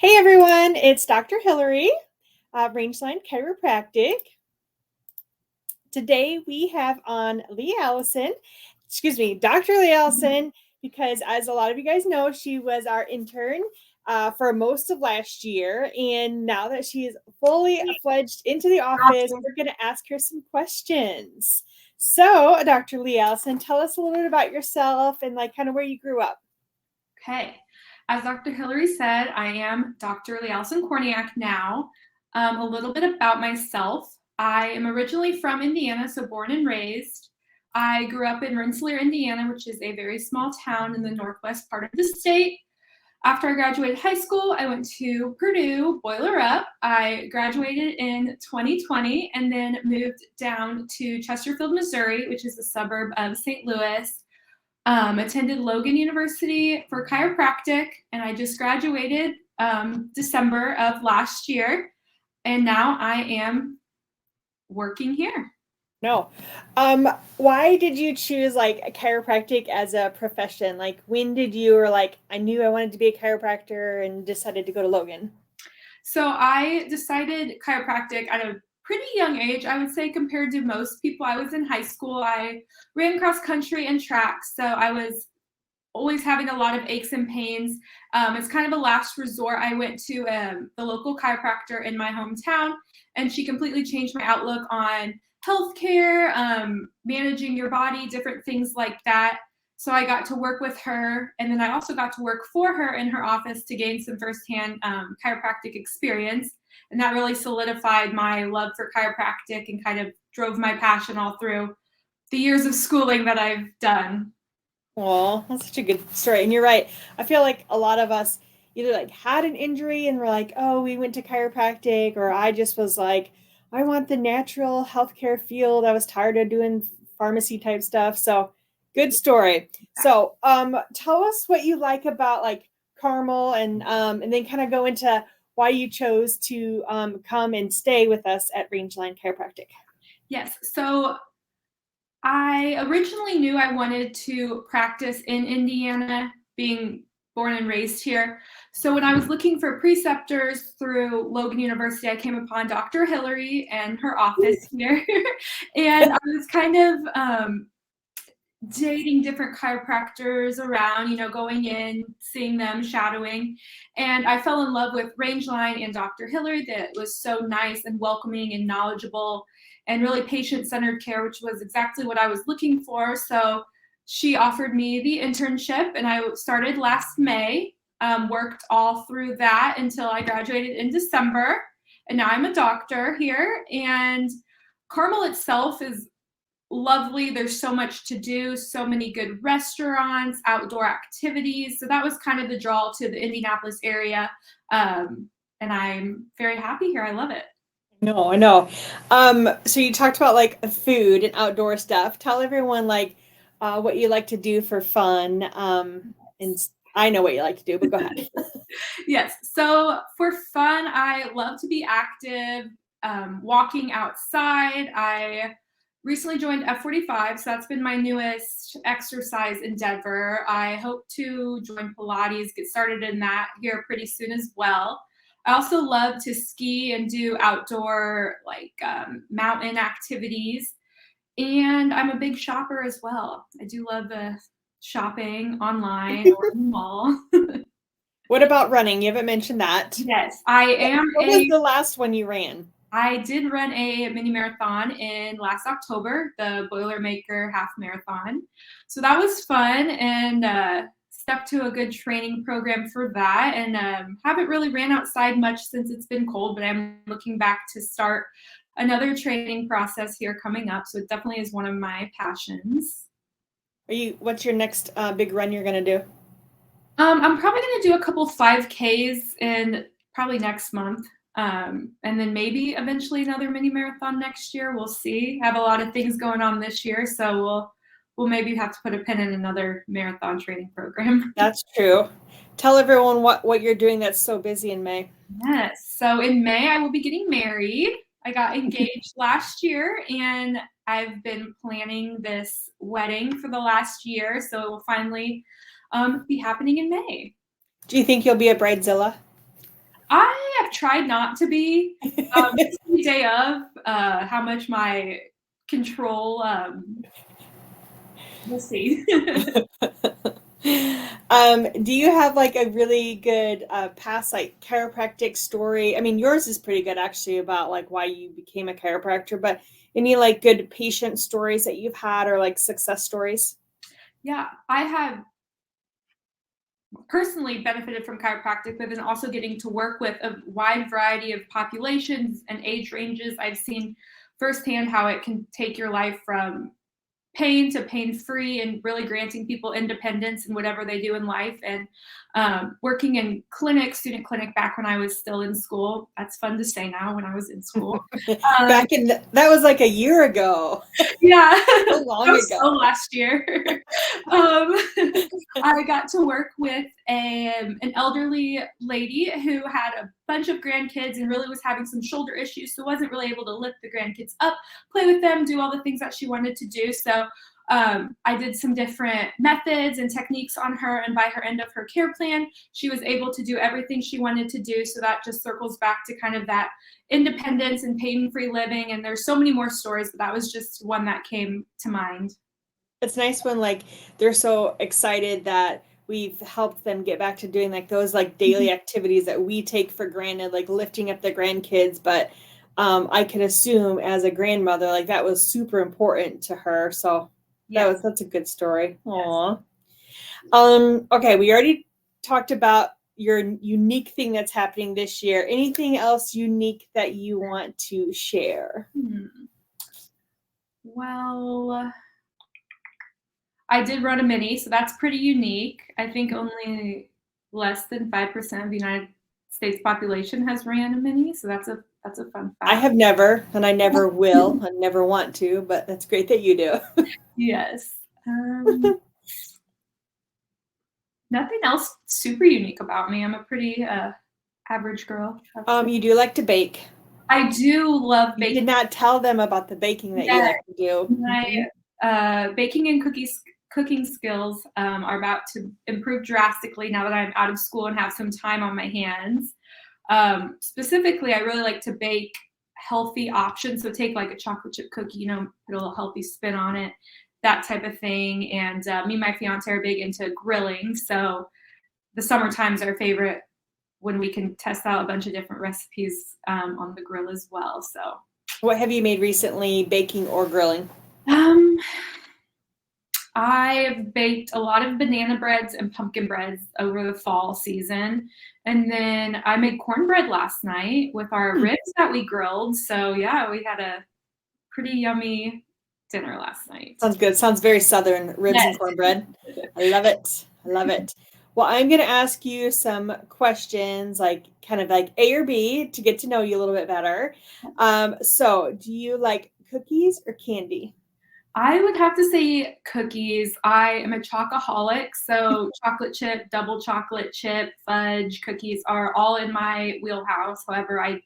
Hey everyone, it's Dr. Hillary, Rangeline Chiropractic. Today we have on Dr. Leealison, because as a lot of you guys know, she was our intern for most of last year. And now that she is fully fledged into the office, we're going to ask her some questions. So, Dr. Leealison, tell us a little bit about yourself and kind of where you grew up. Okay. As Dr. Hillary said, I am Dr. Leealison Korniak now. A little bit about myself. I am originally from Indiana, so born and raised. I grew up in Rensselaer, Indiana, which is a very small town in the northwest part of the state. After I graduated high school, I went to Purdue, Boiler Up. I graduated in 2020 and then moved down to Chesterfield, Missouri, which is a suburb of St. Louis. Attended Logan University for chiropractic, and I just graduated December of last year, and now I am working here. No. Why did you choose a chiropractic as a profession? When did you or I knew I wanted to be a chiropractor and decided to go to Logan? So I decided chiropractic at a pretty young age, I would say, compared to most people. I was in high school. I ran cross country and track, so I was always having a lot of aches and pains. It's kind of a last resort. I went to the local chiropractor in my hometown, and she completely changed my outlook on healthcare, managing your body, different things like that. So I got to work with her, and then I also got to work for her in her office to gain some firsthand chiropractic experience. And that really solidified my love for chiropractic and kind of drove my passion all through the years of schooling that I've done. Well, that's such a good story. And you're right. I feel like a lot of us either had an injury and we're like, oh, we went to chiropractic, or I just was like, I want the natural healthcare field. I was tired of doing pharmacy type stuff. So good story. So tell us what you like about Carmel, and then kind of go into why you chose to come and stay with us at Rangeline Chiropractic. Yes. So I originally knew I wanted to practice in Indiana, being born and raised here. So when I was looking for preceptors through Logan University, I came upon Dr. Hillary and her office here. And I was kind of dating different chiropractors around, going in, seeing them, shadowing. And I fell in love with Rangeline and Dr. Hillary, that was so nice and welcoming and knowledgeable and really patient-centered care, which was exactly what I was looking for. So she offered me the internship, and I started last May, worked all through that until I graduated in December. And now I'm a doctor here. And Carmel itself is lovely. There's so much to do, so many good restaurants, outdoor activities. So that was kind of the draw to the Indianapolis area. And I'm very happy here. I love it. No, I know. So you talked about food and outdoor stuff. Tell everyone what you like to do for fun. And I know what you like to do, but go ahead. Yes. So for fun, I love to be active, walking outside. I recently joined F45, so that's been my newest exercise endeavor. I hope to join Pilates, get started in that here pretty soon as well. I also love to ski and do outdoor mountain activities. And I'm a big shopper as well. I do love shopping online or in the mall. What about running? You haven't mentioned that. Yes, I am. What was the last one you ran? I did run a mini marathon in last October, the Boilermaker half marathon. So that was fun, and stuck to a good training program for that. And haven't really ran outside much since it's been cold, but I'm looking back to start another training process here coming up. So it definitely is one of my passions. What's your next big run you're going to do? I'm probably going to do a couple 5Ks in probably next month. And then maybe eventually another mini marathon next year. We'll see. I have a lot of things going on this year, so we'll maybe have to put a pin in another marathon training program. That's true. Tell everyone what you're doing that's so busy in May. Yes. So in May, I will be getting married. I got engaged last year, and I've been planning this wedding for the last year, so it will finally be happening in May. Do you think you'll be a bridezilla? I have tried not to be. It's the day of how much my control. We'll see. Do you have like a really good past like chiropractic story? I mean, yours is pretty good actually about like why you became a chiropractor, but any like good patient stories that you've had or like success stories? Yeah, I have personally benefited from chiropractic, but then also getting to work with a wide variety of populations and age ranges. I've seen firsthand how it can take your life from pain to pain free and really granting people independence in whatever they do in life. And working in clinic, student clinic back when I was still in school. That's fun to say now when I was in school. Um, Back in that was like a year ago, yeah, so that long was so ago. last year. um, I got to work with an elderly lady who had a bunch of grandkids and really was having some shoulder issues, so wasn't really able to lift the grandkids up, play with them, do all the things that she wanted to do. So I did some different methods and techniques on her, and by her end of her care plan, she was able to do everything she wanted to do. So that just circles back to kind of that independence and pain-free living. And there's so many more stories, but that was just one that came to mind. It's nice when like they're so excited that we've helped them get back to doing like those like daily activities that we take for granted, like lifting up the grandkids. But I can assume as a grandmother, like that was super important to her. So Yes. that's a good story. Yes. Aw. Okay, we already talked about your unique thing that's happening this year. Anything else unique that you want to share? Well, I did run a mini, so that's pretty unique. I think only less than 5% of the United States population has ran a mini, so that's a fun I fact. have never, and I never will, and never want to, but that's great that you do. Yes. Nothing else super unique about me. I'm a pretty average girl. You do like to bake. I do love You did baking. not tell them about the baking that you Yeah, like to do. my baking and cooking skills are about to improve drastically now that I'm out of school and have some time on my hands. Specifically, I really like to bake healthy options. So take like a chocolate chip cookie, put a little healthy spin on it, that type of thing. And me and my fiance are big into grilling. So the summertime's our favorite when we can test out a bunch of different recipes on the grill as well. So What have you made recently, baking or grilling? um, I've baked a lot of banana breads and pumpkin breads over the fall season. And then I made cornbread last night with our ribs that we grilled. So yeah, we had a pretty yummy dinner last night. Sounds good. Sounds very Southern, ribs and Yes. cornbread. I love it. I love it. Well, I'm going to ask you some questions, like kind of like A or B to get to know you a little bit better. So do you like cookies or candy? I would have to say cookies. I am a chocoholic, so chocolate chip, double chocolate chip, fudge, cookies are all in my wheelhouse. However, I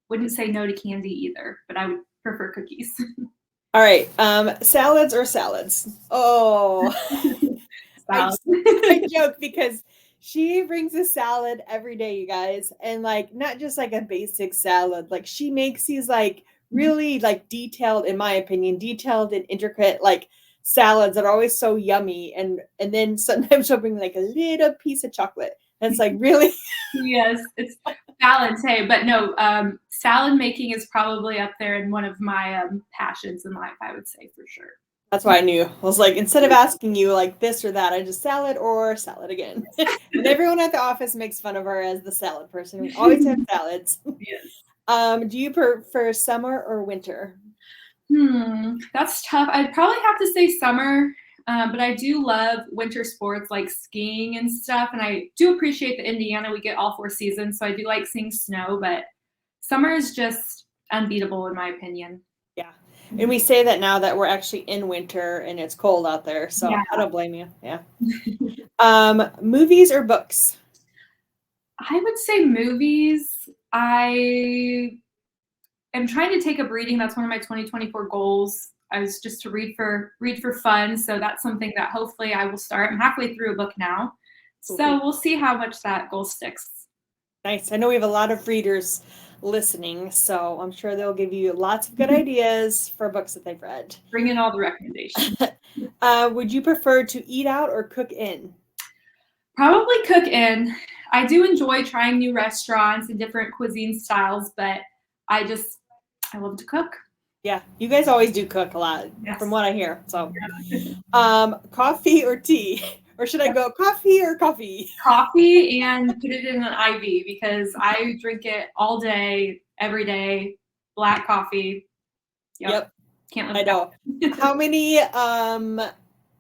wouldn't say no to candy either, but I would prefer cookies. All right. Salads or salads? Oh, I, Salad. I joke because she brings a salad every day, you guys, and like not just like a basic salad. Like she makes these like really like detailed, in my opinion, detailed and intricate like salads that are always so yummy. And then sometimes she'll bring like a little piece of chocolate. And it's like really Yes, it's salads, hey, but no, salad making is probably up there in one of my passions in life, I would say for sure. that's why I knew. I was like, instead of asking you like this or that, I just salad or salad again. And everyone at the office makes fun of her as the salad person. We always have salads. Yes. Do you prefer summer or winter? That's tough. I'd probably have to say summer, but I do love winter sports like skiing and stuff. And I do appreciate that Indiana, we get all 4 seasons. So I do like seeing snow, but summer is just unbeatable in my opinion. Yeah. And we say that now that we're actually in winter and it's cold out there. So Yeah. I don't blame you. Yeah. Movies or books? I would say movies. I am trying to take up reading. That's one of my 2024 goals. I was just to read for fun. So that's something that hopefully I will start. I'm halfway through a book now. So we'll see how much that goal sticks. Nice. I know we have a lot of readers listening, so I'm sure they'll give you lots of good ideas for books that they've read. Bring in all the recommendations. Would you prefer to eat out or cook in? Probably cook in. I do enjoy trying new restaurants and different cuisine styles, but I love to cook. Yeah, you guys always do cook a lot, Yes. from what I hear. So, coffee or tea? Or should I go coffee or coffee? Coffee, and put it in an IV because I drink it all day, every day. Black coffee. Yep. Can't live I know. How many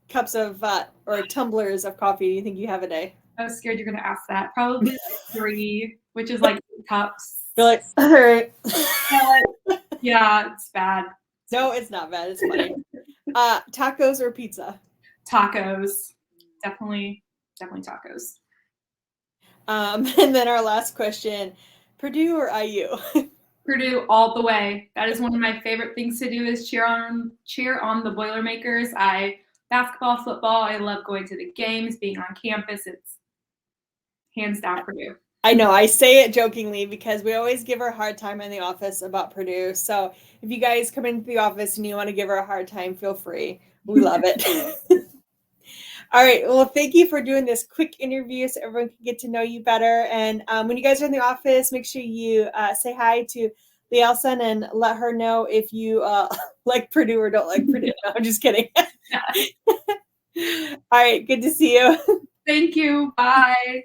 cups of or tumblers of coffee do you think you have a day? I was scared you're going to ask that. Probably like 3, which is like 8 cups. You're like, all right. Yeah, it's bad. No, it's not bad. It's funny. Tacos or pizza? Tacos. Definitely tacos. And then our last question, Purdue or IU? Purdue all the way. That is one of my favorite things to do is cheer on the Boilermakers. Basketball, football. I love going to the games, being on campus. It's hands down Purdue. I know, I say it jokingly because we always give her a hard time in the office about Purdue. So if you guys come into the office and you want to give her a hard time, feel free. We love it. All right. Well, thank you for doing this quick interview so everyone can get to know you better. And when you guys are in the office, make sure you say hi to Leealison and let her know if you like Purdue or don't like Purdue. No, I'm just kidding. All right. Good to see you. Thank you. Bye.